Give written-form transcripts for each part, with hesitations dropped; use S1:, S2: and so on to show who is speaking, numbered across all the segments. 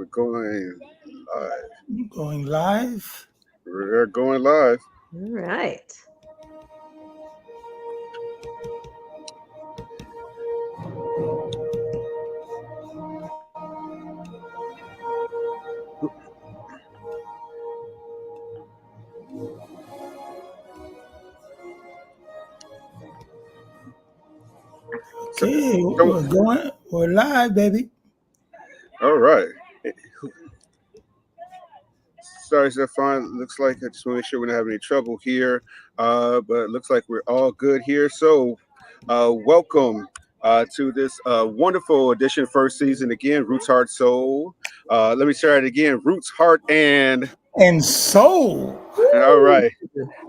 S1: We're going live.
S2: Going live.
S1: We're going live.
S3: All right.
S2: Okay, we're live, baby.
S1: All right. Sorry, Stephan. Looks like I just want to make sure we don't have any trouble here. But it looks like we're all good here. So, welcome to this wonderful edition, first season again, Roots, Heart, Soul. Let me try it again, Roots, Heart, and
S2: Soul.
S1: All right.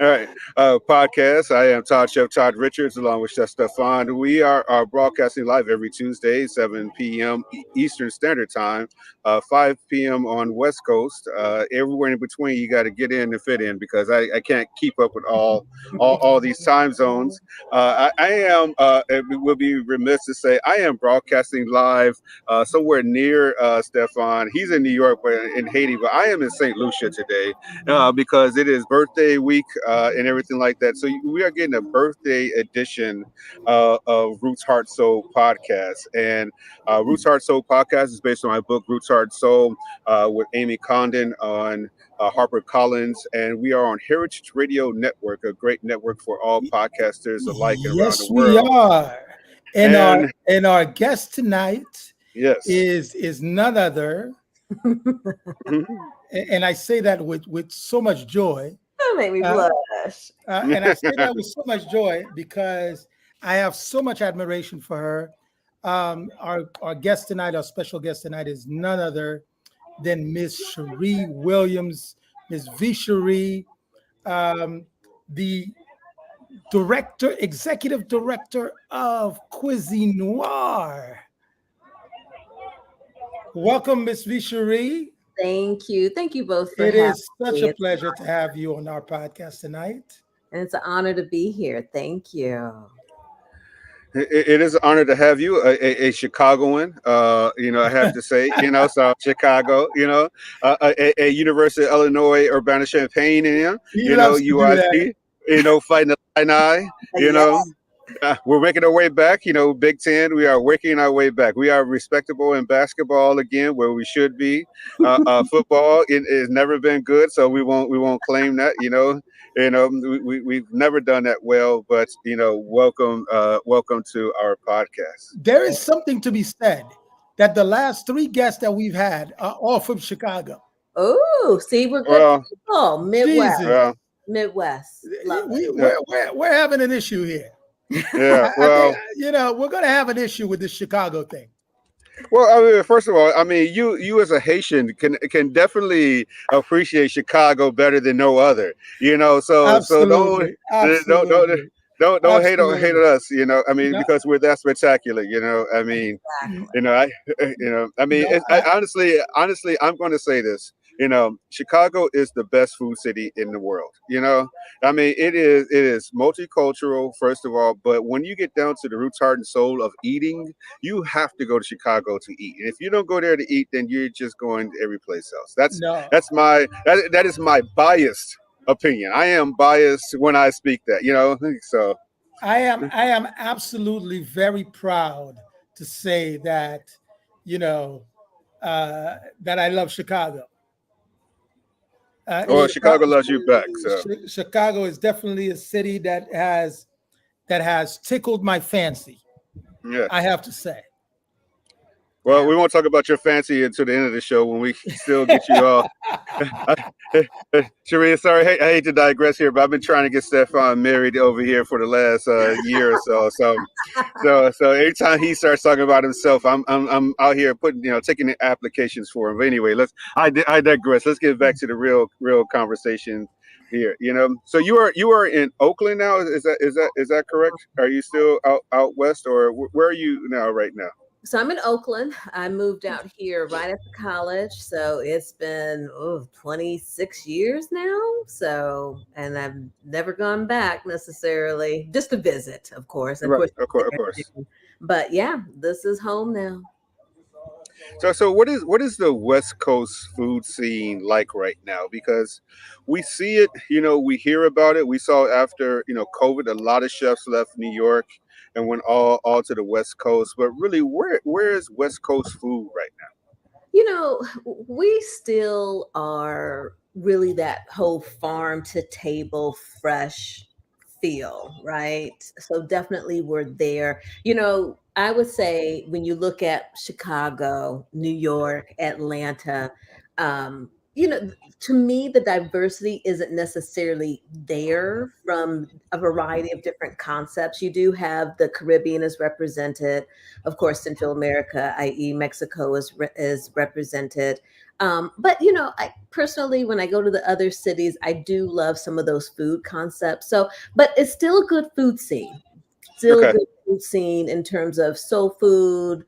S1: All right. Podcast. I am Chef Todd Richards along with Chef Stephan. We are broadcasting live every Tuesday, 7 p.m. Eastern Standard Time, 5 p.m. on West Coast. Everywhere in between, you got to get in and fit in because I can't keep up with all these time zones. I am, it will be remiss to say, I am broadcasting live somewhere near Stephan. He's in New York, but in Haiti, but I am in St. Lucia today. Because it is birthday week and everything like that. So we are getting a birthday edition of Roots, Heart, Soul podcast. And Roots, Heart, Soul podcast is based on my book, Roots, Heart, Soul, with Amy Condon on HarperCollins. And we are on Heritage Radio Network, a great network for all podcasters alike around the world.
S2: Yes, we are. And our guest tonight is none other. And I say that with so much joy.
S3: That made me blush.
S2: And I say that with so much joy because I have so much admiration for her. Our guest tonight, our special guest tonight, is none other than Miss Cherie Williams, Miss V. Cherie, the executive director of Cuisine Noire. Welcome, Miss V. Cherie.
S3: Thank you. Thank you both for
S2: having me. It is such
S3: a
S2: pleasure to have you on our podcast tonight.
S3: And it's an honor to be here. Thank you.
S1: It is an honor to have you, a Chicagoan. I have to say, so Chicago, a University of Illinois Urbana-Champaign, UIC, fighting the Illini, we're making our way back, Big Ten. We are working our way back. We are respectable in basketball again, where we should be. Football it has never been good, so we won't claim that. We've never done that well. But welcome to our podcast.
S2: There is something to be said that the last three guests that we've had are all from Chicago.
S3: Oh, see, we're good people. Midwest. Midwest.
S2: We're having an issue here.
S1: Yeah, well,
S2: we're going to have an issue with this Chicago thing.
S1: Well, first of all, you as a Haitian can definitely appreciate Chicago better than no other. So
S2: Absolutely.
S1: don't hate on us. Because we're that spectacular. Honestly, I'm going to say this. Chicago is the best food city in the world. It is multicultural, first of all, but when you get down to the roots, heart, and soul of eating, you have to go to Chicago to eat. And if you don't go there to eat, then you're just going every place else. That is my biased opinion. I am biased when I speak that, so
S2: I am absolutely very proud to say that, that I love Chicago.
S1: Chicago loves you back. So
S2: Chicago is definitely a city that has tickled my fancy.
S1: Yeah,
S2: I have to say.
S1: Well, we won't talk about your fancy until the end of the show when we still get you all. Cherie, sorry, I hate to digress here, but I've been trying to get Stephan married over here for the last year or so. So every time he starts talking about himself, I'm out here taking the applications for him. But anyway, I digress. Let's get back to the real conversation here. So you are in Oakland now. Is that correct? Are you still out west, or where are you right now?
S3: So I'm in Oakland. I moved out here right after college. So it's been 26 years now. So, and I've never gone back necessarily, just to visit, of course.
S1: Of course.
S3: But yeah, this is home now.
S1: So what is the West Coast food scene like right now? Because we see it, we hear about it. We saw after COVID, a lot of chefs left New York and went all to the West Coast. But really, where is West Coast food right
S3: You know, we still are really that whole farm to table fresh feel, right? So definitely we're there. I would say when you look at Chicago, New York, Atlanta, um, you know, to me, the diversity isn't necessarily there from a variety of different concepts. You do have the Caribbean is represented, of course, Central America, i.e., Mexico is represented. But I personally, when I go to the other cities, I do love some of those food concepts. So, but it's still a good food scene.
S1: now?
S3: Still a
S1: Okay.
S3: good food scene in terms of soul food.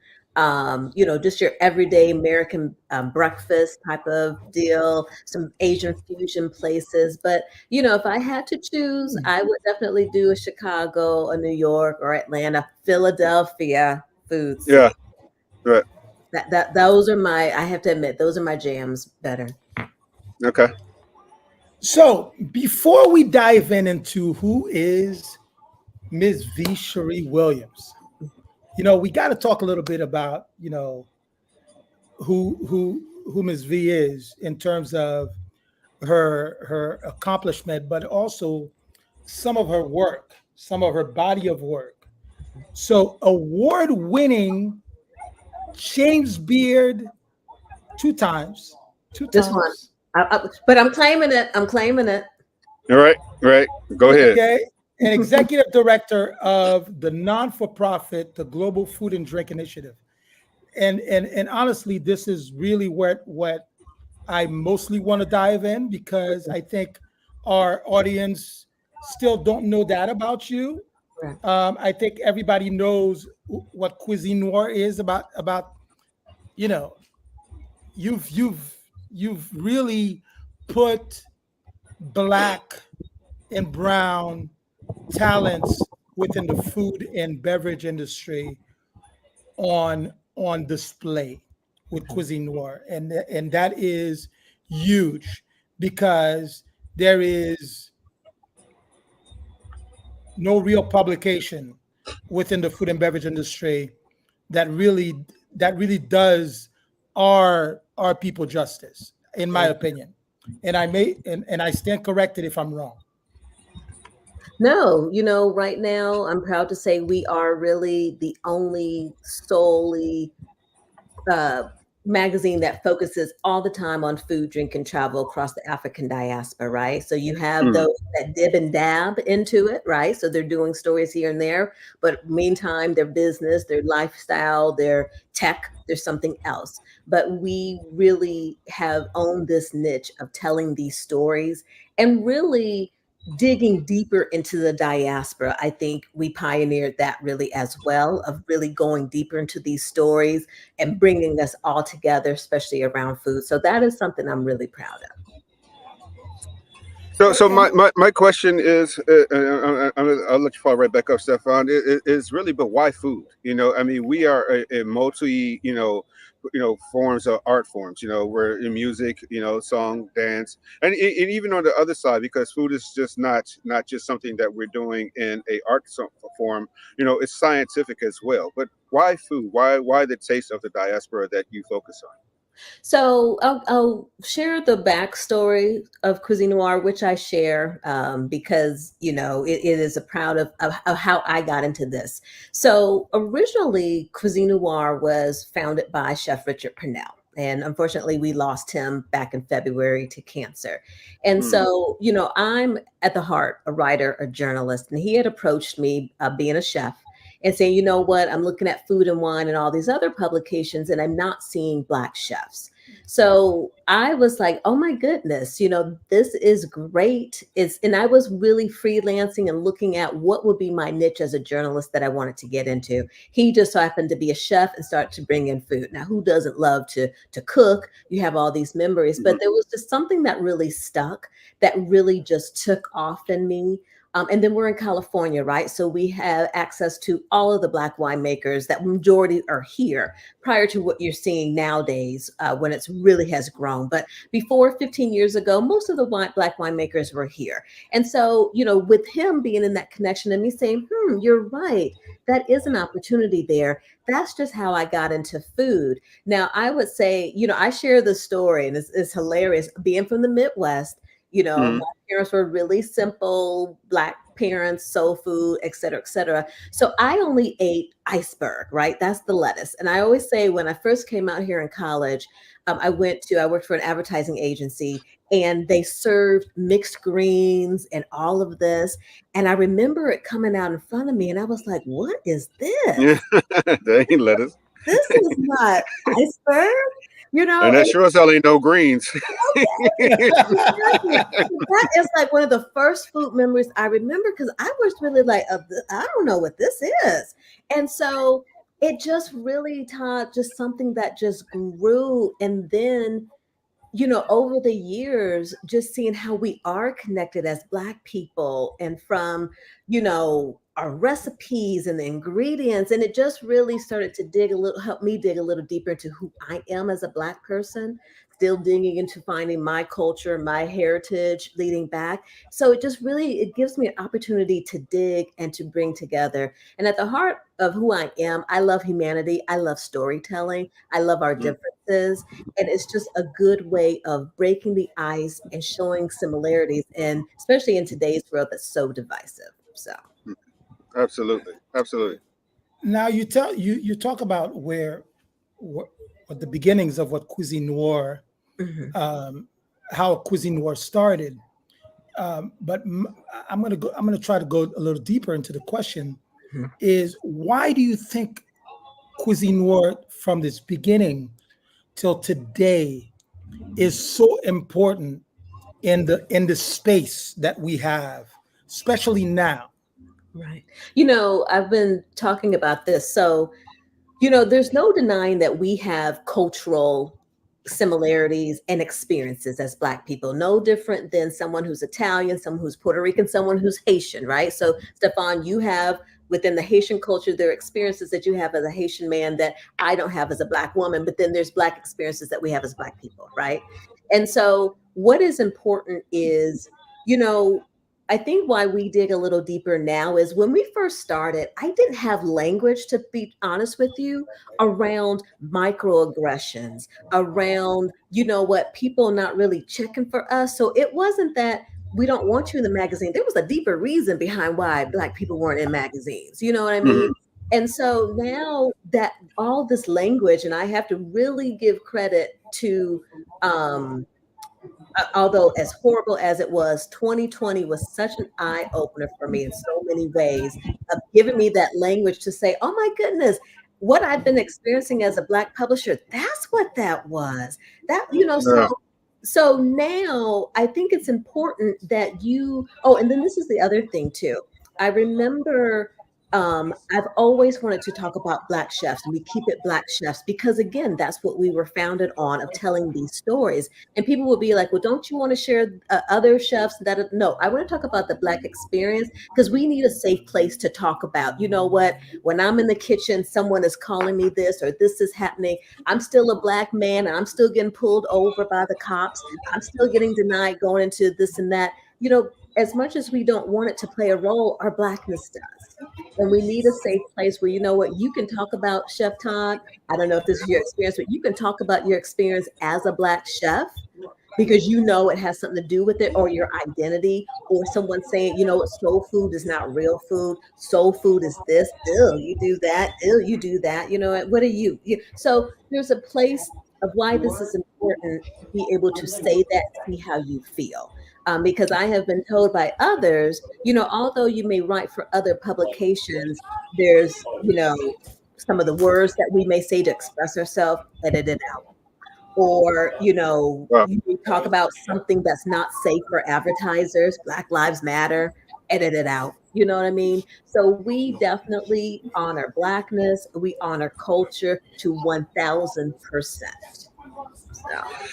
S3: Just your everyday American breakfast type of deal. Some Asian fusion places, but if I had to choose, I would definitely do a Chicago, a New York, or Atlanta, Philadelphia food
S1: Yeah.
S3: scene.
S1: Right.
S3: That those are my. I have to admit, those are my jams. Better.
S1: Okay.
S2: So before we dive into who is Ms. V. Cherie Williams, we got to talk a little bit about, who Ms. V is in terms of her accomplishment, but also some of her work, some of her body of work. So award-winning James Beard two times, two
S3: This one,
S2: times.
S3: but I'm claiming it. I'm claiming it.
S1: All right. Right. Go ahead.
S2: Okay. And executive director of the non-for-profit, the Global Food and Drink Initiative. And honestly, this is really what I mostly want to dive in, because I think our audience still don't know that about you.
S3: Right.
S2: I think everybody knows what cuisine noir is about. You know, you've really put black and brown talents within the food and beverage industry on display with Cuisine Noir, and that is huge, because there is no real publication within the food and beverage industry that really does our people justice, in my opinion. And I stand corrected if I'm wrong.
S3: No, right now I'm proud to say we are really the only solely uh, magazine that focuses all the time on food, drink, and travel across the African diaspora, right? So you have
S1: Mm.
S3: those that dib and dab into it, right? So they're doing stories here and there, but meantime, their business, their lifestyle, their tech, there's something else. But we really have owned this niche of telling these stories and really digging deeper into the diaspora. I think we pioneered that really as well, of really going deeper into these stories and bringing us all together, especially around food. So that is something I'm really proud of.
S1: So
S2: And
S1: my question is, I'll let you fall right back up, Stefan. Is really, but why food? I mean, we are a multi, forms of art forms. We're in music, song, dance, and even on the other side, because food is just not just something that we're doing in a form. It's scientific as well. But why food? Why the taste of the diaspora that you focus on?
S3: So I'll share the backstory of Cuisine Noir, which I share because it is a proud of how I got into this. So originally, Cuisine Noir was founded by Chef Richard Purnell. And unfortunately, we lost him back in February to cancer. And
S1: Mm.
S3: so, I'm at the heart a writer, a journalist, and he had approached me being a chef and saying, you know what, I'm looking at Food and Wine and all these other publications, and I'm not seeing Black chefs. So I was like, oh my goodness, this is great. And I was really freelancing and looking at what would be my niche as a journalist that I wanted to get into. He just so happened to be a chef and start to bring in food. Now, who doesn't love to cook? You have all these memories, but
S1: Mhm.
S3: there was just something that really stuck, that really just took off in me. And then we're in California, right? So we have access to all of the Black winemakers that majority are here prior to what you're seeing nowadays when it's really has grown. But before 15 years ago, most of the Black winemakers were here. And so, with him being in that connection and me saying, you're right, that is an opportunity there. That's just how I got into food. Now, I would say, I share the story and it's hilarious being from the Midwest.
S1: Mhm.
S3: My parents were really simple Black parents, soul food, et cetera, et cetera. So I only ate iceberg, right? That's the lettuce. And I always say when I first came out here in college, I worked for an advertising agency and they served mixed greens and all of this. And I remember it coming out in front of me and I was like, what is
S1: Yeah,
S3: this?
S1: they ain't lettuce.
S3: This is not iceberg,
S1: And that sure as hell ain't no greens.
S3: exactly. That is like one of the first food memories I remember because I was really like, I don't know what this is. And so it just really taught just something that just grew. And then over the years, just seeing how we are connected as Black people and from, our recipes and the ingredients. And it just really started to help me dig a little deeper into who I am as a Black person, still digging into finding my culture, my heritage, leading back. So it gives me an opportunity to dig and to bring together. And at the heart of who I am, I love humanity. I love storytelling. I love our
S1: Mm,
S3: differences. And it's just a good way of breaking the ice and showing similarities, and especially in today's world that's so divisive. So,
S1: mm. Absolutely. Absolutely.
S2: Now you talk about what, what the beginnings of what cuisine noir,
S3: mhm,
S2: um, how cuisine noir started. But I'm gonna try to go a little deeper into the question.
S3: mhm.
S2: Is why do you think cuisine noir from this beginning till today is so important in the space that we have, especially now?
S3: Right. I've been talking about this. So, there's no denying that we have cultural similarities and experiences as Black people, no different than someone who's Italian, someone who's Puerto Rican, someone who's Haitian, right? So, Stephan, you have within the Haitian culture, there are experiences that you have as a Haitian man that I don't have as a Black woman, but then there's Black experiences that we have as Black people, right? And so, what is important is, you know, I think why we dig a little deeper now is when we first started, I didn't have language, to be honest with you, around microaggressions, around, what people not really checking for us. So it wasn't that we don't want you in the magazine. There was a deeper reason behind why Black people weren't in magazines. You know what I mean?
S1: Mhm.
S3: And so now that all this language, and I have to really give credit to, um, although as horrible as it was, 2020 was such an eye opener for me in so many ways of giving me that language to say, oh my goodness, what I've been experiencing as a Black publisher, that's what that was.
S1: Yeah.
S3: So now I think it's important that and then this is the other thing too. I remember I've always wanted to talk about Black chefs, and we keep it Black chefs because, again, that's what we were founded on, of telling these stories. And people will be like, well, don't you want to share other chefs? No, I want to talk about the Black experience because we need a safe place to talk about. You know what? When I'm in the kitchen, someone is calling me this or this is happening. I'm still a Black man and I'm still getting pulled over by the cops. I'm still getting denied going into this and that. As much as we don't want it to play a role, our Blackness does. And we need a safe place where, you can talk about Chef Todd. I don't know if this is your experience, but you can talk about your experience as a Black chef because it has something to do with it, or your identity, or someone saying, what, soul food is not real food. Soul food is this. Ew, you do that. Ew, you do that. What are you? So there's a place of why this is important to be able to say that, see how you feel. Because I have been told by others, although you may write for other publications, there's, some of the words that we may say to express ourselves, edit it out. Or,
S1: Well,
S3: you talk about something that's not safe for advertisers, Black Lives Matter, edit it out. You know what I mean? So we definitely honor Blackness. We honor culture to 1000%.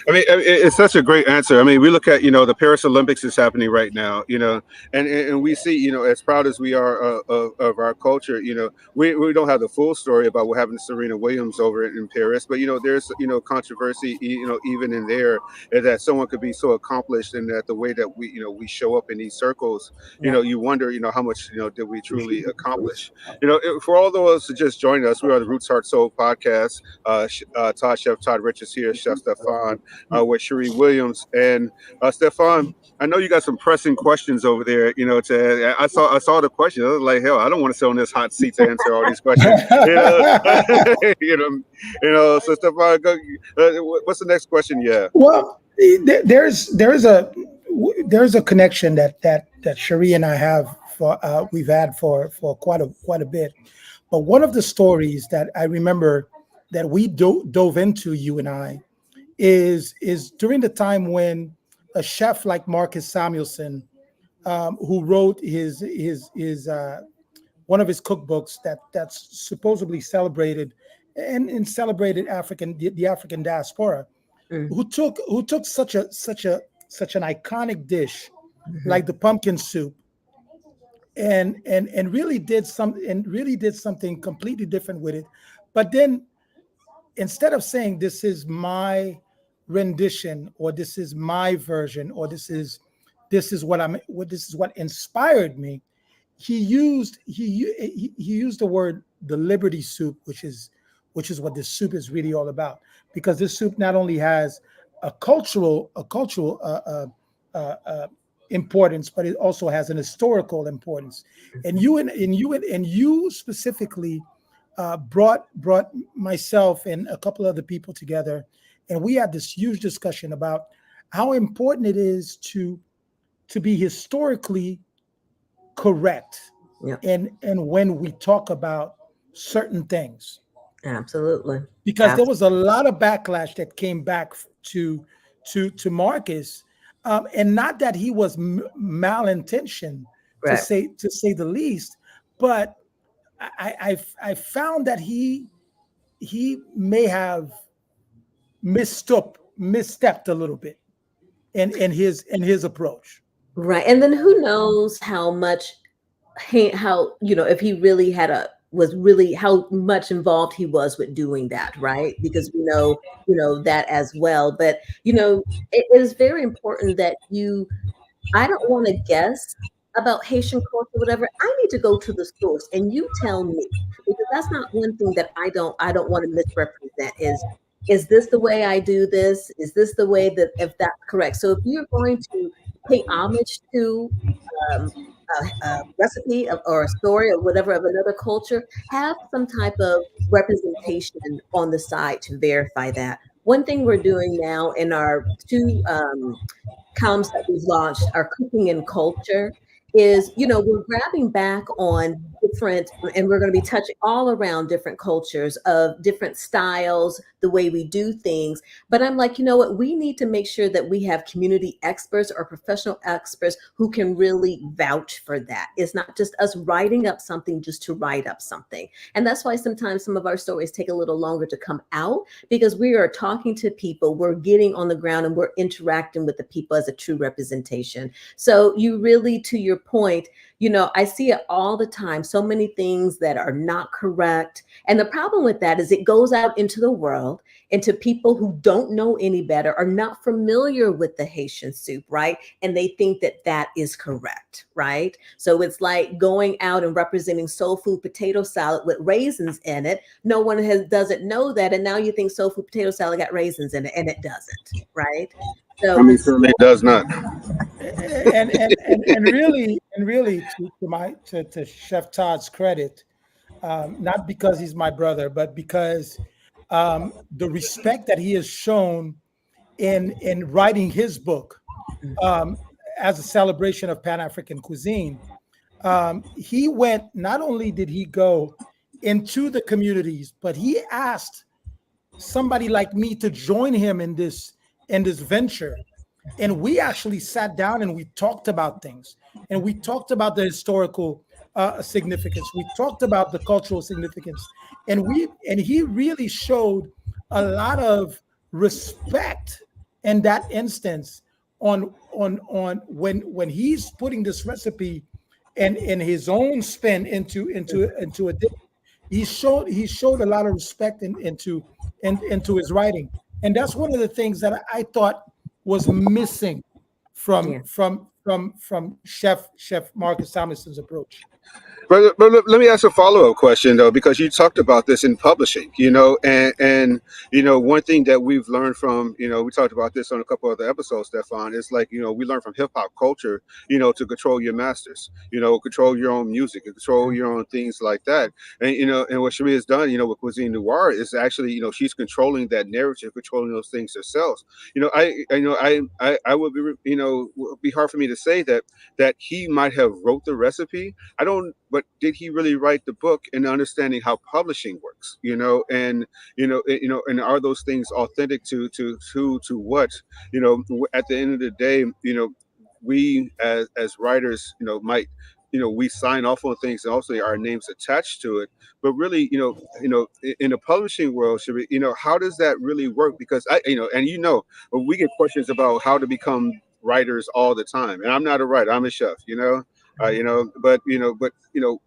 S1: It's such a great answer. I mean, we look at the Paris Olympics is happening right now, and we see as proud as we are of our culture, we don't have the full story about what happened to Serena Williams over in Paris, but there's controversy, even in there, that someone could be so accomplished, and that the way that we show up in these circles,
S3: Yeah.
S1: you wonder how much did we truly accomplish. For all those who just joined us, we are the Roots Heart Soul podcast. Chef Todd Richards here, Chef Stephan, with Cherie Williams. And Stephan, I know you got some pressing questions over there. I saw the question. I was like, hell, I don't want to sit on this hot seat to answer all these questions. So Stephan, what's the next question? Yeah.
S2: Well, there's a connection that Cherie and I have we've had for quite a bit. But one of the stories that I remember that we dove into, you and I, is during the time when a chef like Marcus Samuelsson, who wrote his one of his cookbooks that's supposedly celebrated and celebrated the African diaspora, who took such an iconic dish like the pumpkin soup and really did something completely different with it. But then, instead of saying this is my rendition, or this is my version, or this is what inspired me, he used the word the Liberty soup, which is what this soup is really all about. Because this soup not only has a cultural importance, but it also has an historical importance. And you specifically brought myself and a couple other people together, and we had this huge discussion about how important it is to be historically correct.
S3: Yeah.
S2: And when we talk about certain things.
S3: Absolutely.
S2: Because there was a lot of backlash that came back to Marcus, and not that he was malintentioned,
S3: right,
S2: to say the least, but I found that he may have misstepped a little bit in his approach.
S3: Right. And then who knows how much if he really how much involved he was with doing that, right? Because we know that as well. But it is very important that I don't want to guess about Haitian culture, whatever. I need to go to the source and you tell me, because that's not one thing that I don't want to misrepresent is this the way I do this? Is this the way that, if that's correct? So if you're going to pay homage to a recipe or a story or whatever of another culture, have some type of representation on the side to verify that. One thing we're doing now in our two columns that we've launched, our cooking and culture, is we're grabbing back on different, and we're going to be touching all around different cultures of different styles, the way we do things. But I'm like, what, we need to make sure that we have community experts or professional experts who can really vouch for that. It's not just us writing up something just to write up something. And that's why sometimes some of our stories take a little longer to come out, because we are talking to people, we're getting on the ground, and we're interacting with the people as a true representation. So you really, to your point, I see it all the time. So many things that are not correct. And the problem with that is it goes out into the world, into people who don't know any better, are not familiar with the Haitian soup, right? And they think that that is correct, right? So it's like going out and representing soul food potato salad with raisins in it. No one doesn't know that. And now you think soul food potato salad got raisins in it, and it doesn't, right? So
S1: certainly it does not.
S2: And really, to Chef Todd's credit, not because he's my brother, but because the respect that he has shown in writing his book as a celebration of Pan-African cuisine, he went. Not only did he go into the communities, but he asked somebody like me to join him in this venture. And we actually sat down and we talked about things, and we talked about the historical significance. We talked about the cultural significance, and he really showed a lot of respect in that instance on when he's putting this recipe and in his own spin into a dish. He showed a lot of respect into his writing, and that's one of the things that I thought was missing
S3: Yeah.
S2: from Chef Marcus Thomason's approach.
S1: But let me ask a follow up question though, because you talked about this in publishing, and one thing that we've learned from, we talked about this on a couple other episodes, Stefan, is like, we learn from hip hop culture, to control your masters, control your own music, and control your own things like that. And and what Cherie has done, with Cuisine Noir is actually, she's controlling that narrative, controlling those things herself. I would be, would be hard for me to say that he might have wrote the recipe. I don't, but did he really write the book and understanding how publishing works? And are those things authentic to what? At the end of the day, we as writers, might, we sign off on things and also our names attached to it. But really, in the publishing world, should we, how does that really work? Because and we get questions about how to become writers all the time, and I'm not a writer, I'm a chef, but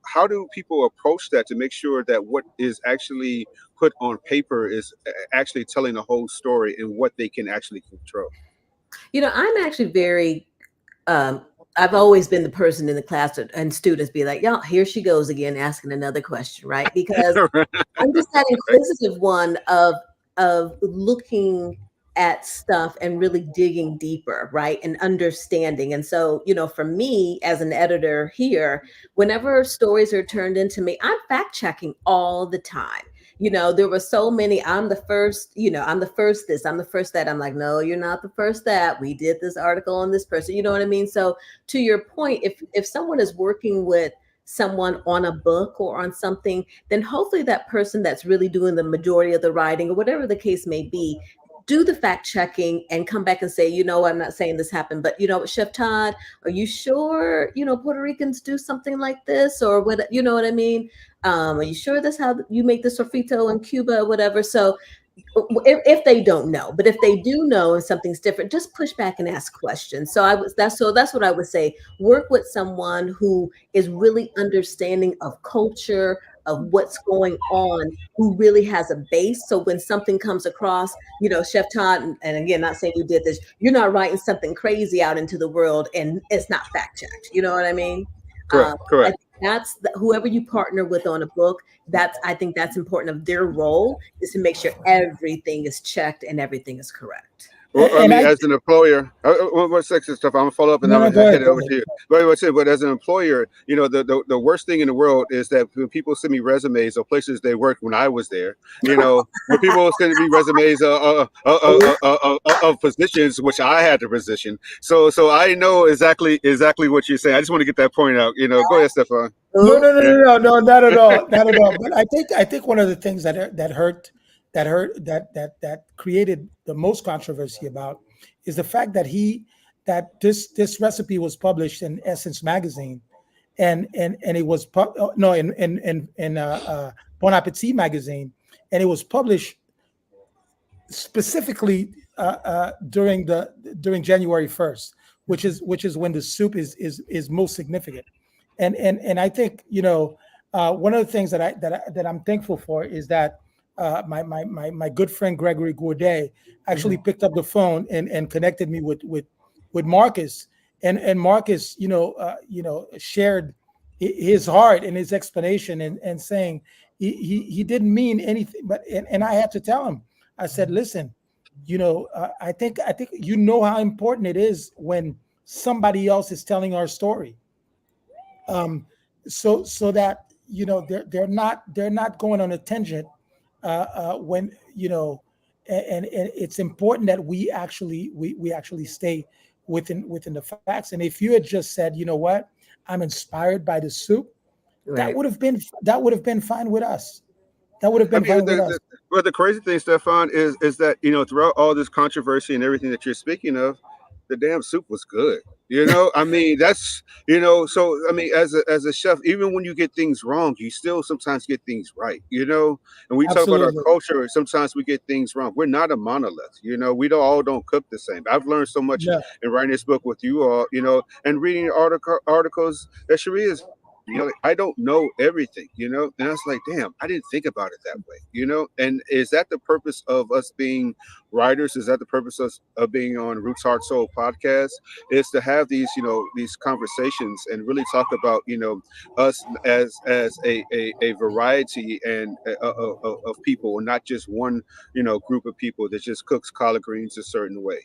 S1: how do people approach that to make sure that what is actually put on paper is actually telling the whole story and what they can actually control?
S3: I'm actually very um I've always been the person in the class and students be like, y'all, here she goes again asking another question, right? Because I'm just that inquisitive one of looking at stuff and really digging deeper, right? And understanding. And so, for me as an editor here, whenever stories are turned into me, I'm fact checking all the time. There were so many, I'm the first, I'm the first this, I'm the first that. I'm like, no, you're not the first that. We did this article on this person. You know what I mean? So to your point, if someone is working with someone on a book or on something, then hopefully that person that's really doing the majority of the writing or whatever the case may be, do the fact checking and come back and say, I'm not saying this happened, but Chef Todd, are you sure, Puerto Ricans do something like this or what, you know what I mean? Are you sure that's how you make the sofrito in Cuba or whatever? So if they don't know, but if they do know and something's different, just push back and ask questions. That's what I would say. Work with someone who is really understanding of culture, of what's going on, who really has a base. So when something comes across, Chef Todd, and again, not saying you did this, you're not writing something crazy out into the world and it's not fact checked. You know what I mean?
S1: Correct,
S3: I
S1: correct.
S3: think whoever you partner with on a book. I think that's important of their role is to make sure everything is checked and everything is correct.
S1: Well, I
S2: And
S1: mean,
S2: I
S1: as an employer, what sex and stuff, I'm gonna follow up and
S2: no
S1: I'm
S2: no
S1: gonna
S2: go
S1: head
S2: ahead
S1: it
S2: go
S1: over
S2: ahead.
S1: to you. But what's it? But as an employer, the worst thing in the world is that when people send me resumes of places they worked when I was there, when people send me resumes of positions which I had the position. So I know exactly what you're saying. I just want to get that point out. Go ahead, Stefan.
S2: No,
S3: Ooh,
S2: no, no, no, no, no, not at all, not at all. But I think one of the things that created the most controversy about is the fact that this recipe was published in Essence magazine, and it was no in Bon Appetit magazine, and it was published specifically during January 1st, which is when the soup is most significant. And I think one of the things that I'm thankful for is that my good friend Gregory Gourdet actually
S3: mhm.
S2: picked up the phone and connected me with Marcus, and Marcus shared his heart and his explanation, and saying he didn't mean anything, but and I had to tell him. I said, listen, I think how important it is when somebody else is telling our story, um, so that they're not going on a tangent, when and it's important that we actually stay within the facts. And if you had just said, what, I'm inspired by the soup, that
S3: Right.
S2: would have been that would have been fine with us. That would have
S1: I
S2: been
S1: mean,
S2: fine with us.
S1: but the crazy thing, Stefan, is that throughout all this controversy and everything that you're speaking of, the damn soup was good. I mean, that's so I mean, as a chef, even when you get things wrong, you still sometimes get things right. And we talk about our
S2: Absolutely.
S1: culture, sometimes we get things wrong. We're not a monolith. We don't cook the same. I've learned so much
S2: Yeah,
S1: in writing this book with you all, and reading articles that Sharia is. Like, I don't know everything, and I was like, damn, I didn't think about it that way. And is that the purpose of us being writers? Is that the purpose of being on Roots Heart Soul podcast? Is to have these conversations and really talk about us as a variety and of people, and not just one group of people that just cooks collard greens a certain way.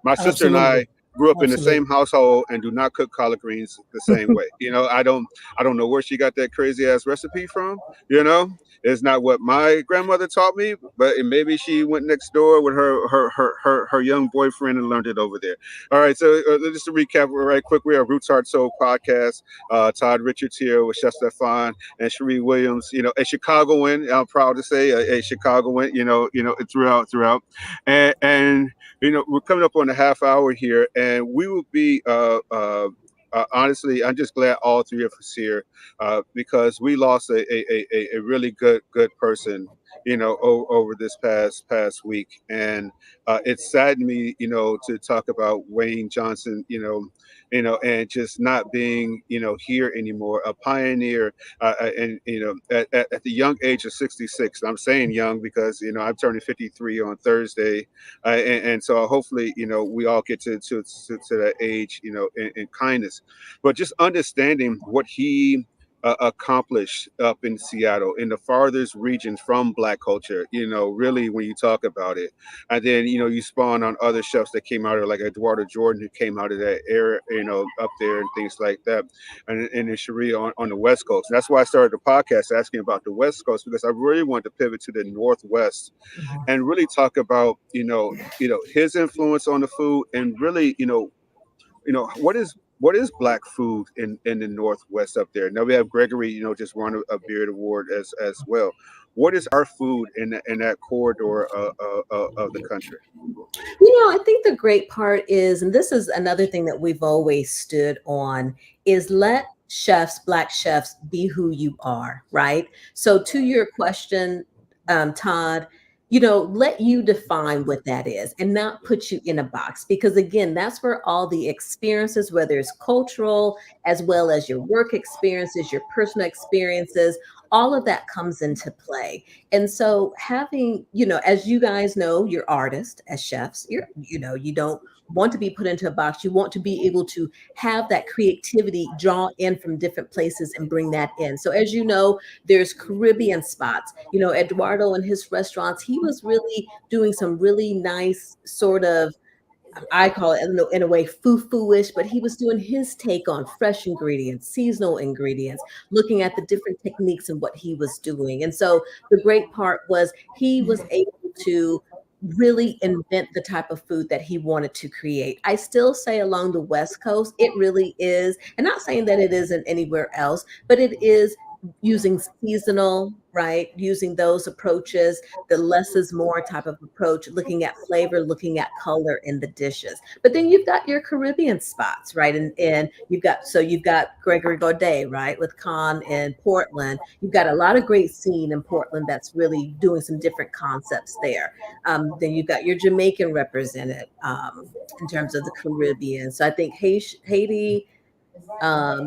S1: My sister and
S2: absolutely.
S1: I grew up in the
S2: Absolutely.
S1: same household and do not cook collard greens the same way. I don't know where she got that crazy ass recipe from. you know it's not what my grandmother taught me, but maybe she went next door with her young boyfriend and learned it over there. All right, so just to recap right quick, we are Roots Heart Soul podcast. Todd Richards here with Chef Stephan and Cherie Williams. A Chicagoan. I'm proud to say a Chicagoan. Throughout, and we're coming up on a half hour here, and we will be. Honestly, I'm just glad all three of us here, because we lost a really good person, over this past week, and it saddened me, to talk about Wayne Johnson, and just not being, here anymore, a pioneer, and at the young age of 66. I'm saying young because I'm turning 53 on Thursday, and so hopefully we all get to that age, in kindness, but just understanding what he accomplished up in Seattle, in the farthest regions from Black culture. Really, when you talk about it, and then you spawn on other chefs that came out of, like Eduardo Jordan, who came out of that area, up there and things like that, and in Sharia on the West Coast. And that's why I started the podcast asking about the West Coast, because I really wanted to pivot to the Northwest and really talk about his influence on the food, and really what is black food in the Northwest up there. Now we have Gregory, just won a beard award as well. What is our food in that corridor of the country?
S3: I think the great part is, and this is another thing that we've always stood on, is let chefs, Black chefs, be who you are, right? So, to your question, Todd, let you define what that is and not put you in a box. Because again, that's where all the experiences, whether it's cultural, as well as your work experiences, your personal experiences, all of that comes into play. And so having, as you guys know, you're artists as chefs, you don't want to be put into a box. You want to be able to have that creativity draw in from different places and bring that in. So as you know, there's Caribbean spots. Eduardo and his restaurants, he was really doing some really nice sort of, I call it in a way foo-foo-ish, but he was doing his take on fresh ingredients, seasonal ingredients, looking at the different techniques and what he was doing. And so the great part was he was able to really invent the type of food that he wanted to create. I still say along the West Coast, it really is, and not saying that it isn't anywhere else, but it is using seasonal, right? Using those approaches, the less is more type of approach, looking at flavor, looking at color in the dishes. But then you've got your Caribbean spots, right? And you've got Gregory Gourdet, right, with Khan in Portland. You've got a lot of great scene in Portland that's really doing some different concepts there. Then you've got your Jamaican represented in terms of the Caribbean. So I think Haiti,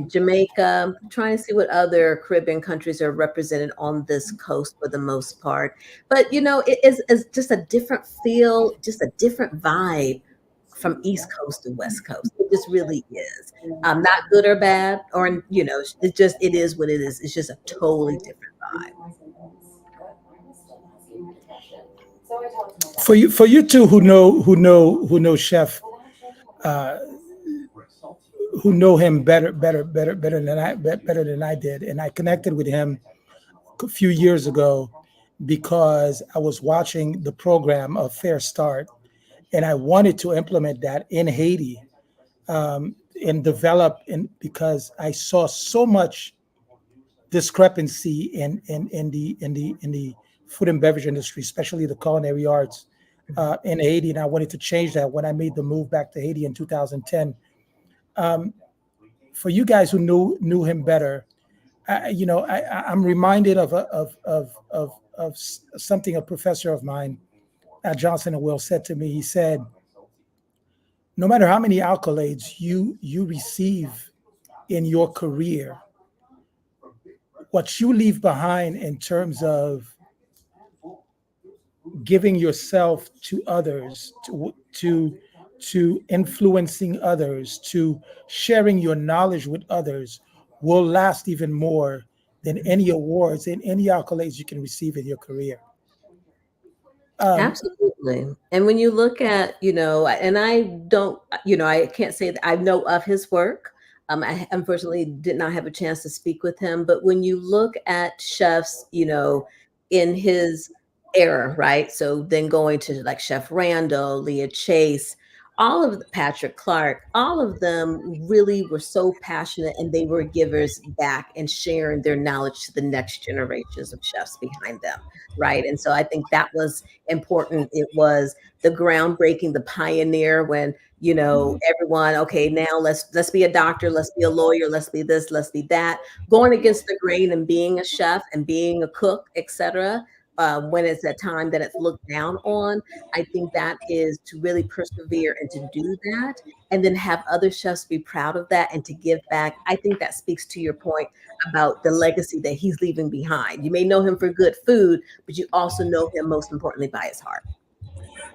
S3: Jamaica, trying to see what other Caribbean countries are represented on this coast for the most part. But it is just a different feel, just a different vibe from East Coast to West Coast. It just really is. Not good or bad, or it is what it is. It's just a totally different vibe.
S2: For you two who know Chef, uh, who know him better than I did, and I connected with him a few years ago because I was watching the program of Fair Start, and I wanted to implement that in Haiti, and develop, because I saw so much discrepancy in the food and beverage industry, especially the culinary arts, in Haiti, and I wanted to change that when I made the move back to Haiti in 2010. For you guys who knew him better, I'm reminded of something a professor of mine at Johnson and Will said to me. He said, "No matter how many accolades you receive in your career, what you leave behind in terms of giving yourself to others, to influencing others, to sharing your knowledge with others, will last even more than any awards and any accolades you can receive in your career." Um,
S3: Absolutely. And when you look at, and I don't, I can't say that I know of his work. I unfortunately did not have a chance to speak with him, but when you look at chefs, in his era, right? So then going to like Chef Randall, Leah Chase, all of Patrick Clark, all of them really were so passionate and they were givers back and sharing their knowledge to the next generations of chefs behind them, right? And so I think that was important. It was the groundbreaking, the pioneer when, everyone, okay, now let's be a doctor, let's be a lawyer, let's be this, let's be that, going against the grain and being a chef and being a cook, etc. When it's a time that it's looked down on, I think that is to really persevere and to do that, and then have other chefs be proud of that and to give back. I think that speaks to your point about the legacy that he's leaving behind. You may know him for good food, but you also know him most importantly by his heart.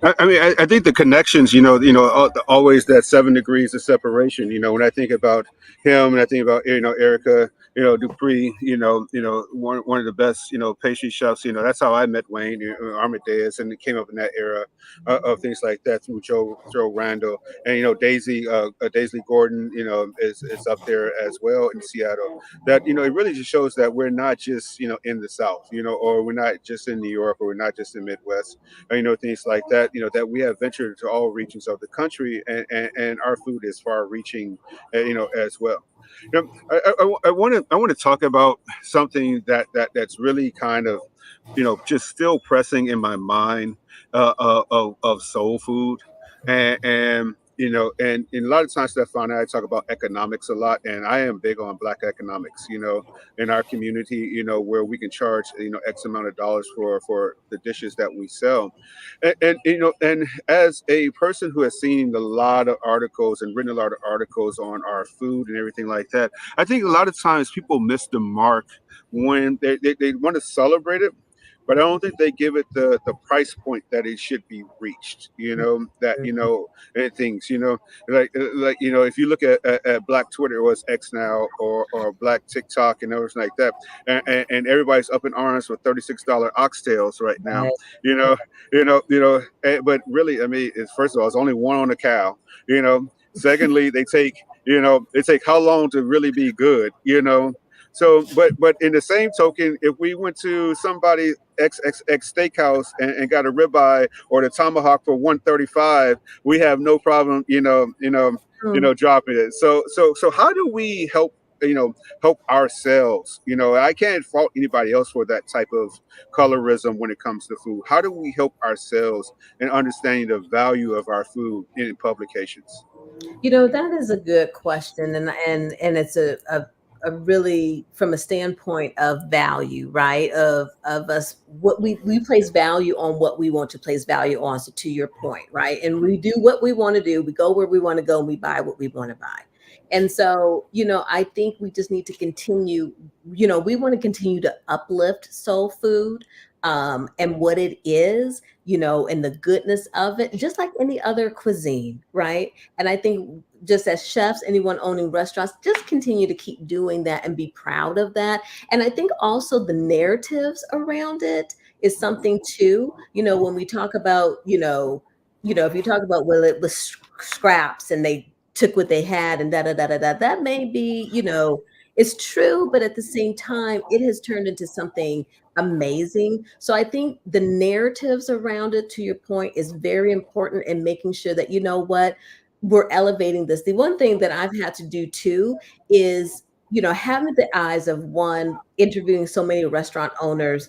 S1: I think the connections, always that 7 degrees of separation. When I think about him, and I think about Erica, Dupree, one of the best, pastry chefs. That's how I met Wayne, Armadeus, and it came up in that era of things like that through Joe Randall, and Daisy Gordon, is up there as well in Seattle. That it really just shows that we're not just in the South, or we're not just in New York, or we're not just in Midwest, things like that, that we have ventured to all regions of the country, and our food is far reaching, as well. I want to talk about something that's really kind of, just still pressing in my mind, of soul food, and a lot of times, Stephan and I talk about economics a lot, and I am big on Black economics. In our community, where we can charge X amount of dollars for the dishes that we sell, and as a person who has seen a lot of articles and written a lot of articles on our food and everything like that, I think a lot of times people miss the mark when they want to celebrate it, but I don't think they give it the price point that it should be reached. That and things. If you look at Black Twitter, it was X now, or Black TikTok and everything like that, and everybody's up in arms with $36 oxtails right now.
S3: Right.
S1: But really, I mean, it's, first of all, it's only one on a cow. Secondly, they take how long to really be good. So, but in the same token, if we went to somebody XXX steakhouse and got a ribeye or the tomahawk for 135, we have no problem,
S3: Mm.
S1: dropping it. So how do we help ourselves? I can't fault anybody else for that type of colorism when it comes to food. How do we help ourselves in understanding the value of our food in publications?
S3: That is a good question, and it's a really from a standpoint of value, right? Of us, what we place value on what we want to place value on. So to your point, right? And we do what we want to do. We go where we want to go, and we buy what we want to buy. And so, I think we just need to continue. We want to continue to uplift soul food, and what it is, and the goodness of it, just like any other cuisine, right? And I think just as chefs, anyone owning restaurants, just continue to keep doing that and be proud of that. And I think also the narratives around it is something too. When we talk about, if you talk about, well, it was scraps and they took what they had and da da da da da, that may be, it's true, but at the same time, it has turned into something amazing. So I think the narratives around it, to your point, is very important in making sure that, you know what, we're elevating this. The one thing that I've had to do too is having the eyes of one interviewing so many restaurant owners,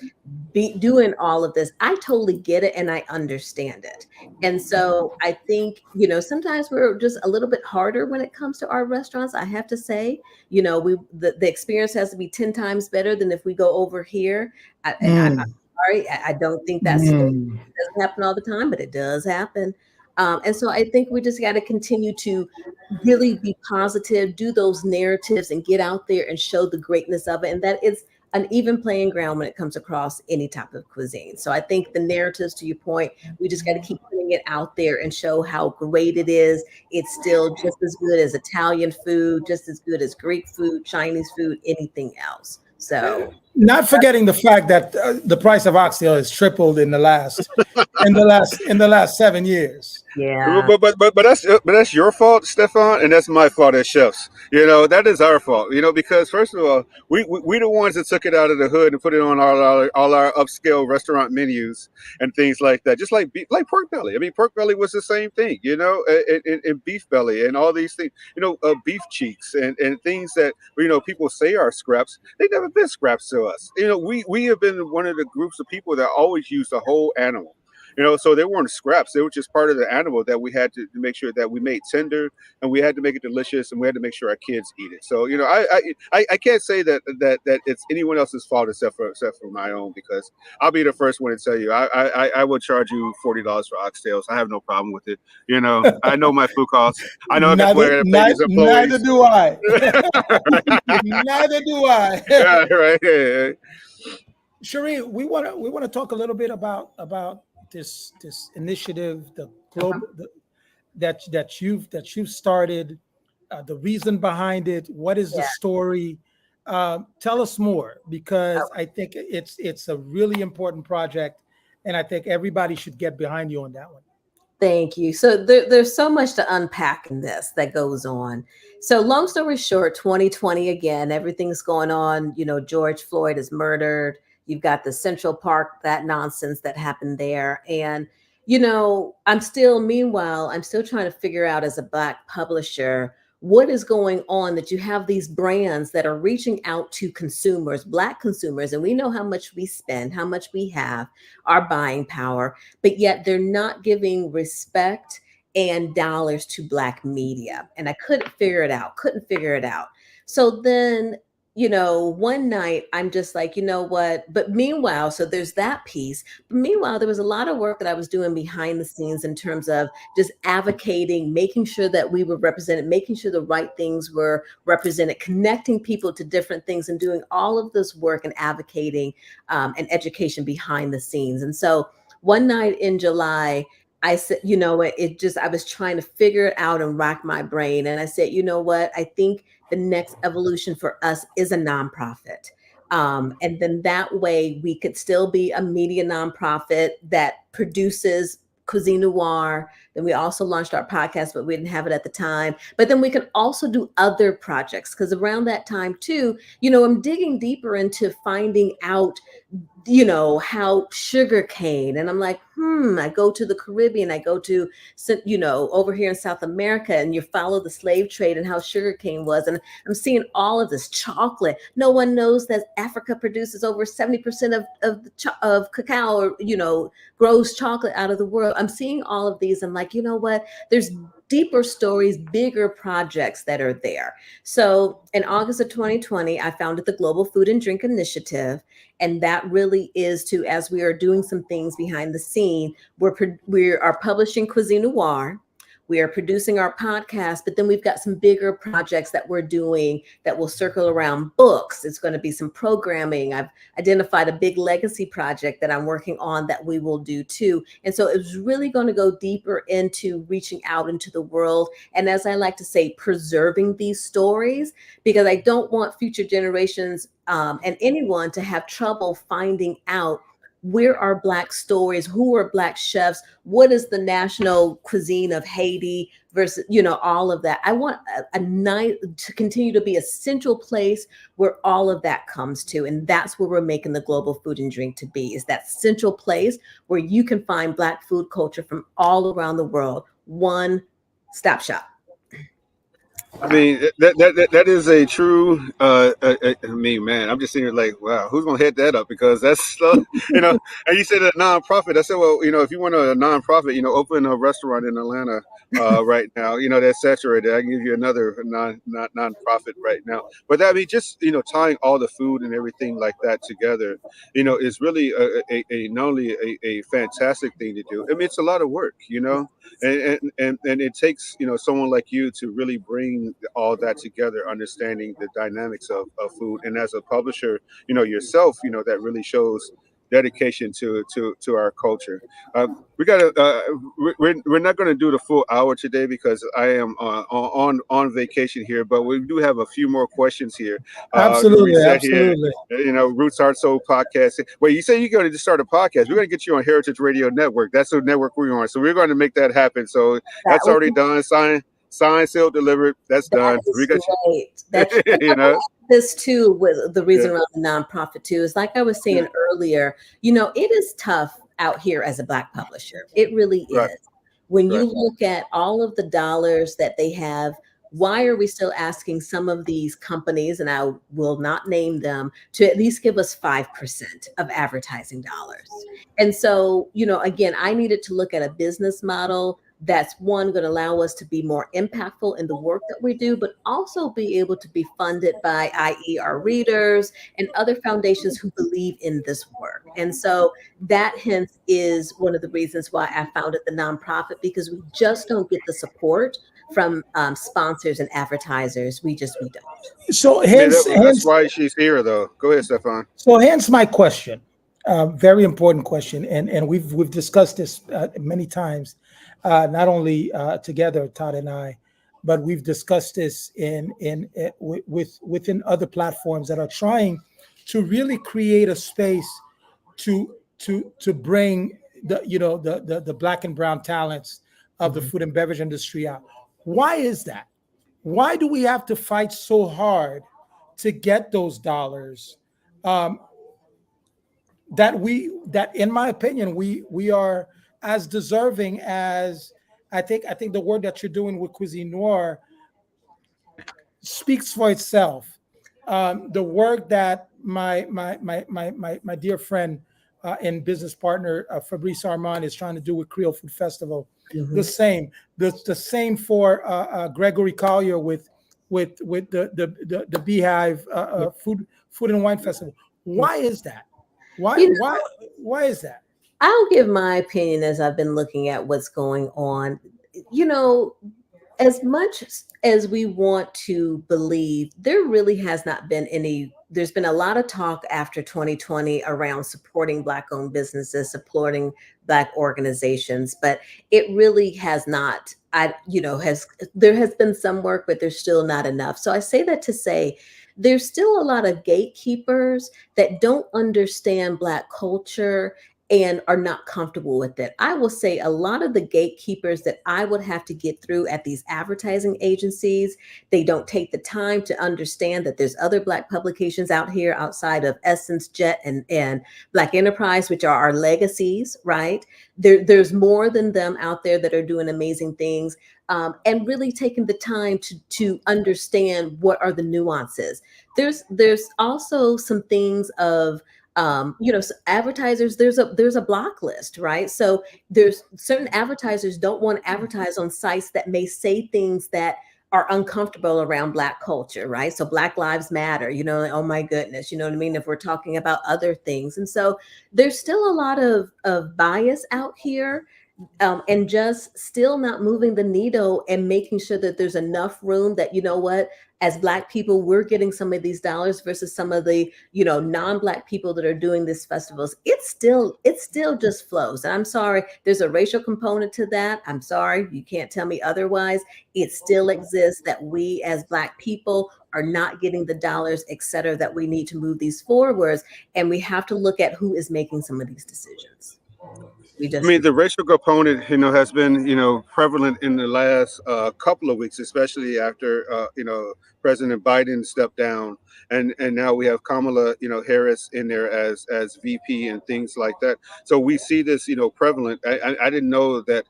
S3: doing all of this, I totally get it and I understand it. And so I think, sometimes we're just a little bit harder when it comes to our restaurants. I have to say, the experience has to be 10 times better than if we go over here. I'm
S2: Mm,
S3: sorry, I don't think that's the case.
S2: mm.
S3: It doesn't happen all the time, but it does happen. And so I think we just got to continue to really be positive, do those narratives and get out there and show the greatness of it. And that it's an even playing ground when it comes across any type of cuisine. So I think the narratives, to your point, we just got to keep putting it out there and show how great it is. It's still just as good as Italian food, just as good as Greek food, Chinese food, anything else. So
S2: Not forgetting the fact that the price of oxtail has tripled in the last 7 years.
S3: yeah.
S1: But that's your fault, Stefan, and that's my fault as chefs. That is our fault. Because first of all, we the ones that took it out of the hood and put it on all our upscale restaurant menus and things like that. Just like like pork belly. I mean, pork belly was the same thing. And beef belly and all these things. Beef cheeks and things that people say are scraps. They never been scraps to us. We have been one of the groups of people that always use the whole animal. So they weren't scraps. They were just part of the animal that we had to make sure that we made tender, and we had to make it delicious, and we had to make sure our kids eat it. So I can't say that it's anyone else's fault except for my own, because I'll be the first one to tell you I will charge you $40 for oxtails. I have no problem with it. I know my food costs. I know that's
S2: Neither,
S1: where I pay
S2: neither,
S1: these
S2: neither
S1: employees.
S2: do I. Neither do I.
S1: Yeah, right. Yeah.
S2: Cherie, we want to talk a little bit about this initiative, the global that you've started, the reason behind it. What is the
S3: Yeah.
S2: story? Tell us more,
S3: Oh,
S2: because I think it's a really important project, and I think everybody should get behind you on that one.
S3: thank you. So there's so much to unpack in this that goes on. So long story short, 2020 again, everything's going on. George Floyd is murdered. You've got the Central Park, that nonsense that happened there. And, meanwhile, I'm still trying to figure out as a Black publisher, what is going on that you have these brands that are reaching out to consumers, Black consumers, and we know how much we spend, how much we have, our buying power, but yet they're not giving respect and dollars to Black media. And I couldn't figure it out. So then, one night I'm just like, you know what? But meanwhile, so there's that piece. But meanwhile, there was a lot of work that I was doing behind the scenes in terms of just advocating, making sure that we were represented, making sure the right things were represented, connecting people to different things, and doing all of this work and advocating and education behind the scenes. And so one night in July, I said, I was trying to figure it out and rack my brain. And I said, you know what? I think the next evolution for us is a nonprofit. And then that way we could still be a media nonprofit that produces Cuisine Noir. Then we also launched our podcast, but we didn't have it at the time. But then we could also do other projects, because around that time too, I'm digging deeper into finding out how sugar cane. And I'm like, I go to the Caribbean, I go to, over here in South America, and you follow the slave trade and how sugar cane was. And I'm seeing all of this chocolate. No one knows that Africa produces over 70% of cacao, or, grows chocolate out of the world. I'm seeing all of these. I'm like, you know what? There's deeper stories, bigger projects that are there. So in August of 2020, I founded the Global Food and Drink Initiative. And that really is to, as we are doing some things behind the scene, we are publishing Cuisine Noir. We are producing our podcast, but then we've got some bigger projects that we're doing that will circle around books. It's going to be some programming. I've identified a big legacy project that I'm working on that we will do too. And so it's really going to go deeper into reaching out into the world. And as I like to say, preserving these stories, because I don't want future generations and anyone to have trouble finding out where are Black stories, who are Black chefs, what is the national cuisine of Haiti versus, all of that. I want a night to continue to be a central place where all of that comes to. And that's where we're making the Global Food and Drink to be, is that central place where you can find Black food culture from all around the world, one stop shop.
S1: I mean, that is a true. I mean, man, I'm just sitting here like, wow, who's gonna head that up? Because that's, you know. And you said a nonprofit. I said, well, if you want a nonprofit, open a restaurant in Atlanta right now. That's saturated. I can give you another nonprofit right now. But that, I mean, just tying all the food and everything like that together, is really a not only a fantastic thing to do. I mean, it's a lot of work, and it takes someone like you to really bring all that together, understanding the dynamics of food, and as a publisher yourself, that really shows dedication to our culture. We got to we're not going to do the full hour today because I am on vacation here, but we do have a few more questions here to
S2: Absolutely,
S1: reset here.
S2: absolutely.
S1: Roots Art Soul podcast. Wait, you say you're going to just start a podcast? We're going to get you on Heritage Radio Network. That's the network we're on. So we're going to make that happen. So
S3: That
S1: that's
S3: would
S1: already
S3: be
S1: done. Signed, sealed, delivered. That's
S3: That
S1: done. We
S3: is
S1: got
S3: great. That
S1: you.
S3: I want to add this too with the
S1: Yeah,
S3: reason around the nonprofit too is like I was
S1: yeah,
S3: saying earlier, it is tough out here as a Black publisher. It really
S1: right,
S3: is. When
S1: right.
S3: you look at all of the dollars that they have, why are we still asking some of these companies, and I will not name them, to at least give us 5% of advertising dollars? And so, again, I needed to look at a business model that's one going to allow us to be more impactful in the work that we do, but also be able to be funded by, i.e., our readers and other foundations who believe in this work. And so that hence is one of the reasons why I founded the nonprofit, because we just don't get the support from sponsors and advertisers. We don't.
S2: So
S1: I mean, that's
S2: hence,
S1: why she's here, though. Go ahead, Stefan.
S2: my question. Very important question, and we've discussed this many times, not only together, Todd and I, but we've discussed this within other platforms that are trying to really create a space to bring the black and brown talents of the
S3: Mhm.
S2: food and beverage industry out. Why is that? Why do we have to fight so hard to get those dollars? Um, that in my opinion we are as deserving as I think the work that you're doing with Cuisine Noir speaks for itself. The work that my dear friend and business partner Fabrice Armand is trying to do with Creole Food Festival, the
S3: Mhm.
S2: same. The same for Gregory Collier with the Beehive
S3: Yeah.
S2: Food and Wine Festival.
S3: Yeah.
S2: Why is that? Why
S3: You
S2: why why is that?
S3: I'll give my opinion as I've been looking at what's going on. You know, as much as we want to believe, there really has not been any. There's been a lot of talk after 2020 around supporting Black owned businesses, supporting Black organizations, but it really has not. There has been some work, but there's still not enough. So I say that to say there's still a lot of gatekeepers that don't understand Black culture and are not comfortable with it. I will say a lot of the gatekeepers that I would have to get through at these advertising agencies, they don't take the time to understand that there's other Black publications out here outside of Essence, Jet, and Black Enterprise, which are our legacies, right? There's more than them out there that are doing amazing things. And really taking the time to understand what are the nuances. There's also some things of advertisers, there's a block list, right? So there's certain advertisers don't want to advertise on sites that may say things that are uncomfortable around Black culture, right? So Black Lives Matter, like, oh my goodness, you know what I mean? If we're talking about other things. And so there's still a lot of bias out here, and just still not moving the needle and making sure that there's enough room that, what, as Black people, we're getting some of these dollars versus some of the, non-Black people that are doing these festivals. It still just flows. And I'm sorry, there's a racial component to that. I'm sorry, you can't tell me otherwise. It still exists that we as Black people are not getting the dollars, et cetera, that we need to move these forwards. And we have to look at who is making some of these decisions. We
S1: I
S3: just
S1: mean, the racial component, has been, prevalent in the last couple of weeks, especially after, President Biden stepped down, and now we have Kamala, Harris in there as VP and things like that. So we see this, prevalent. I didn't know that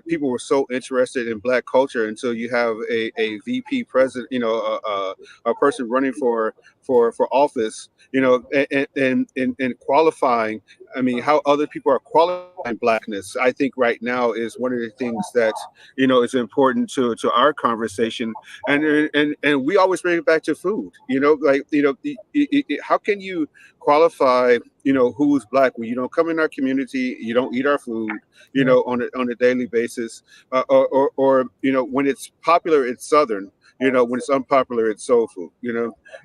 S1: people were so interested in Black culture until you have a VP president, a person running for office, and qualifying. I mean, how other people are qualifying Blackness, I think right now is one of the things that is important to our conversation, and we always bring it back to food. Like how can you qualify who's Black when you don't come in our community, you don't eat our food, on a daily basis, or when it's popular, it's Southern. When it's unpopular, it's soul food.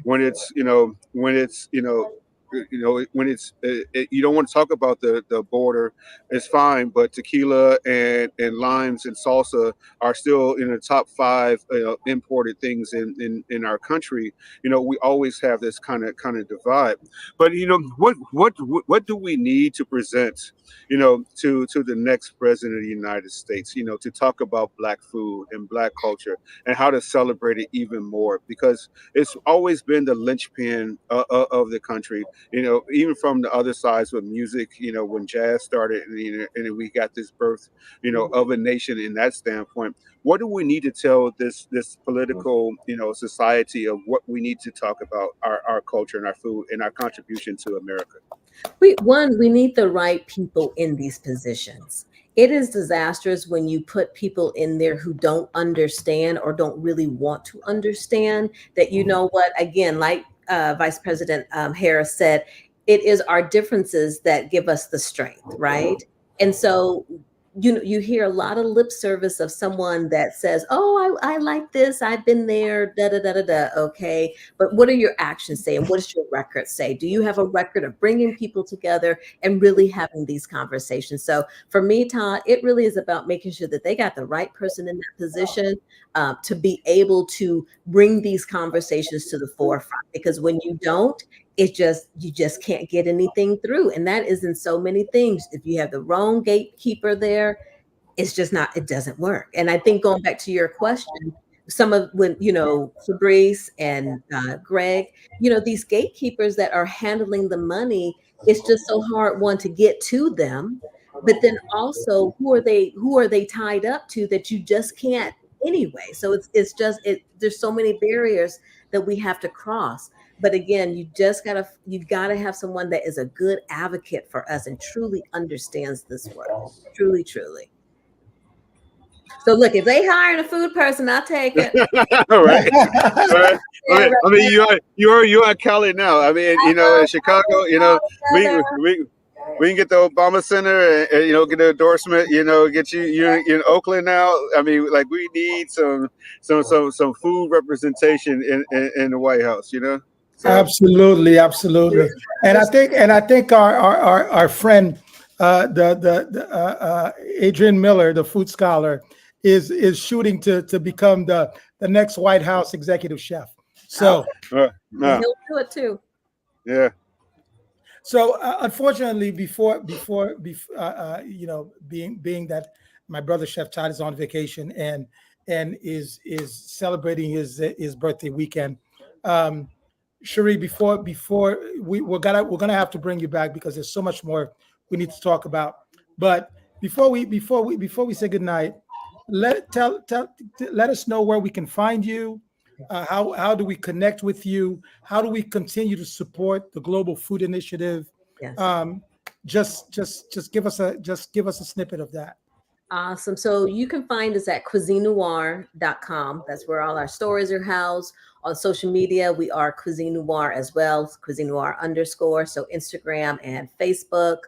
S1: When it's when it's when it's you don't want to talk about the border, it's fine, but tequila and limes and salsa are still in the top five imported things in our country. We always have this kind of divide. But what do we need to present to the next president of the United States, to talk about Black food and Black culture and how to celebrate it even more, because it's always been the linchpin of the country, even from the other sides with music, when jazz started, and then we got this birth, of a nation in that standpoint. What do we need to tell this political, society of what we need to talk about our culture and our food and our contribution to America?
S3: We need the right people in these positions. It is disastrous when you put people in there who don't understand or don't really want to understand that, what, again, like Vice President Harris said, it is our differences that give us the strength, right? And so you hear a lot of lip service of someone that says, "Oh, I like this. I've been there." Da da da da da. Okay, but what are your actions say, and what does your record say? Do you have a record of bringing people together and really having these conversations? So for me, Todd, it really is about making sure that they got the right person in that position to be able to bring these conversations to the forefront. Because when you don't, you just can't get anything through, and that is in so many things. If you have the wrong gatekeeper there, it's just not, it doesn't work. And I think going back to your question, some of when Fabrice and Greg, these gatekeepers that are handling the money, it's just so hard, one, to get to them, but then also who are they tied up to that you just can't anyway. So there's so many barriers that we have to cross. But again, you gotta have someone that is a good advocate for us and truly understands this work. Truly, truly. So look, if they hiring a food person, I'll take it.
S1: All right. All right. I mean, you're at Cali now. I mean, in Chicago, we can get the Obama Center and get an endorsement. Get you in Oakland now. I mean, like, we need some food representation in the White House. So.
S2: Absolutely. And I think our friend, the Adrian Miller, the food scholar, is shooting to become the next White House executive chef. So
S3: he'll do it too.
S2: Yeah. So unfortunately, before being that my brother Chef Todd is on vacation and is celebrating his birthday weekend. Cherie, before we're gonna have to bring you back because there's so much more we need to talk about. But before we say goodnight, let us know where we can find you. How do we connect with you? How do we continue to support the Global Food Initiative?
S3: Yes.
S2: Just give us a snippet of that.
S3: Awesome. So you can find us at cuisinenoir.com. That's where all our stories are housed. On social media, we are Cuisine Noir as well, Cuisine Noir _. So Instagram and Facebook.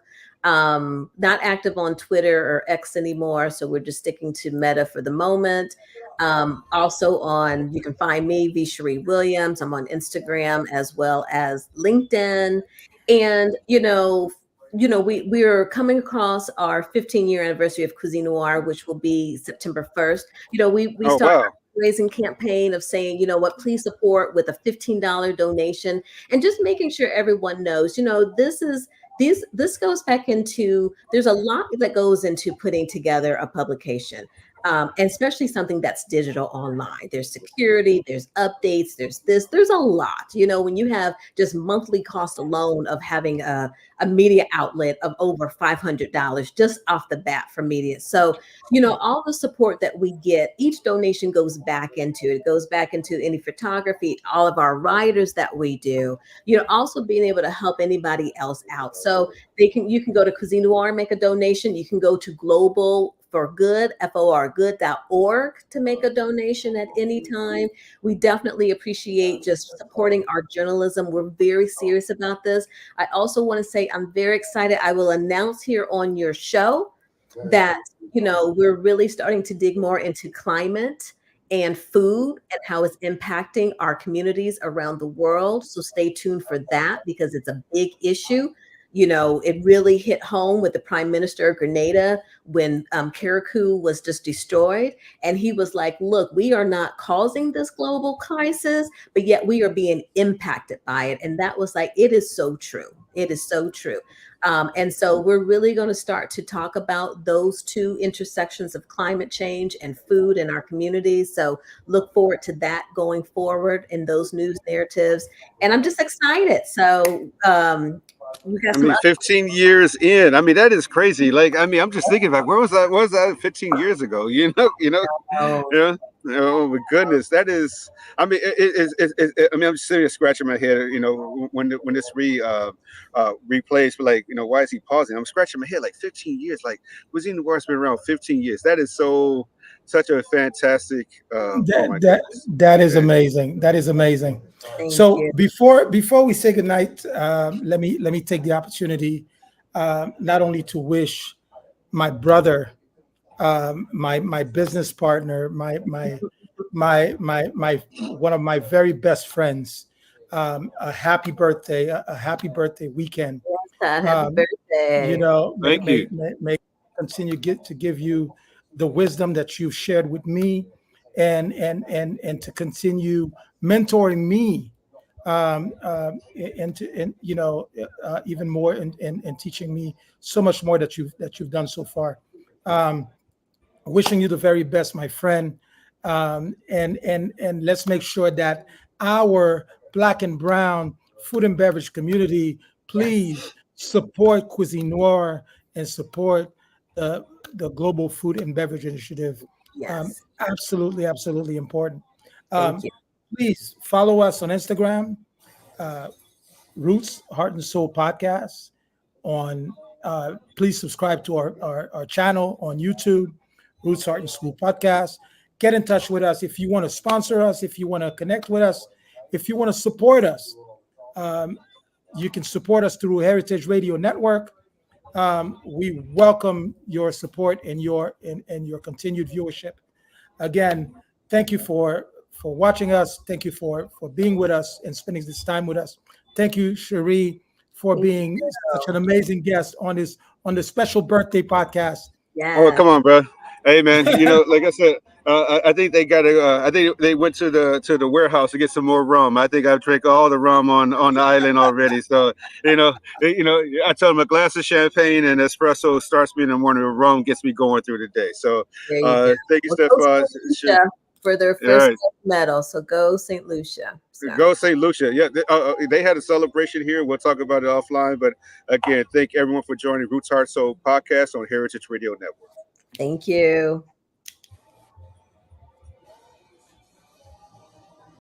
S3: Not active on Twitter or X anymore. So we're just sticking to Meta for the moment. Also you can find me, V. Cherie Williams. I'm on Instagram as well as LinkedIn. And, we're coming across our 15-year anniversary of Cuisine Noir, which will be September 1st. We started a fundraising campaign of saying, please support with a $15 donation, and just making sure everyone knows, this goes back into, there's a lot that goes into putting together a publication. and especially something that's digital online. There's security, there's updates, there's this, there's a lot. When you have just monthly cost alone of having a media outlet of over $500 just off the bat for media. So, all the support that we get, each donation goes back into it. It goes back into any photography, all of our writers that we do, also being able to help anybody else out. So you can go to Cuisine Noir and make a donation. You can go to Global for Good, FORgood.org, to make a donation at any time. We definitely appreciate just supporting our journalism. We're very serious about this. I also want to say I'm very excited. I will announce here on your show that, we're really starting to dig more into climate and food and how it's impacting our communities around the world. So stay tuned for that, because it's a big issue. It really hit home with the Prime Minister of Grenada when Karakou was just destroyed. And he was like, look, we are not causing this global crisis, but yet we are being impacted by it. And that was like, it is so true. It is so true. And so we're really going to start to talk about those two intersections of climate change and food in our communities. So look forward to that going forward in those news narratives. And I'm just excited. So, we got
S1: 15 years in. That is crazy. I'm just thinking back. Where was that? Where was that 15 years ago? Yeah. Oh my goodness, that is. I'm just sitting here scratching my head. When this replays, but why is he pausing? I'm scratching my head. 15 years. Cuisine Noir's been around 15 years. That is such a fantastic. Oh my goodness.
S2: That is amazing. That is amazing.
S3: Thank
S2: So
S3: you.
S2: before we say goodnight, let me take the opportunity not only to wish my brother, my business partner, my one of my very best friends, a happy birthday, a happy birthday weekend.
S3: Todd, happy birthday.
S1: Thank you.
S2: May continue to give you the wisdom that you've shared with me, and to continue mentoring me, even more, and teaching me so much more that you've done so far. Wishing you the very best, my friend, and let's make sure that our Black and Brown food and beverage community, please support Cuisine Noir and support the Global Food and Beverage Initiative.
S3: Yes.
S2: Absolutely, absolutely important.
S3: Thank you.
S2: Please follow us on Instagram, Roots Heart and Soul Podcast. Please subscribe to our channel on YouTube, Roots Heart and Soul Podcast. Get in touch with us if you want to sponsor us, if you want to connect with us, if you want to support us. You can support us through Heritage Radio Network. We welcome your support and your continued viewership. Again, thank you for watching us. Thank you for being with us and spending this time with us. Thank you, Cherie, for being such an amazing guest on this special birthday podcast.
S3: Yeah.
S1: Oh, come on, bro. Hey, man. Like I said, I think they got to. I think they went to the warehouse to get some more rum. I think I've drank all the rum on the island already. So I tell them a glass of champagne and espresso starts me in the morning. Rum gets me going through the day. So thank you, Stephan.
S3: For their first medal. So go St. Lucia.
S1: Go St. Lucia. Yeah, they had a celebration here. We'll talk about it offline. But again, thank everyone for joining Roots Heart Soul Podcast on Heritage Radio Network.
S3: Thank you.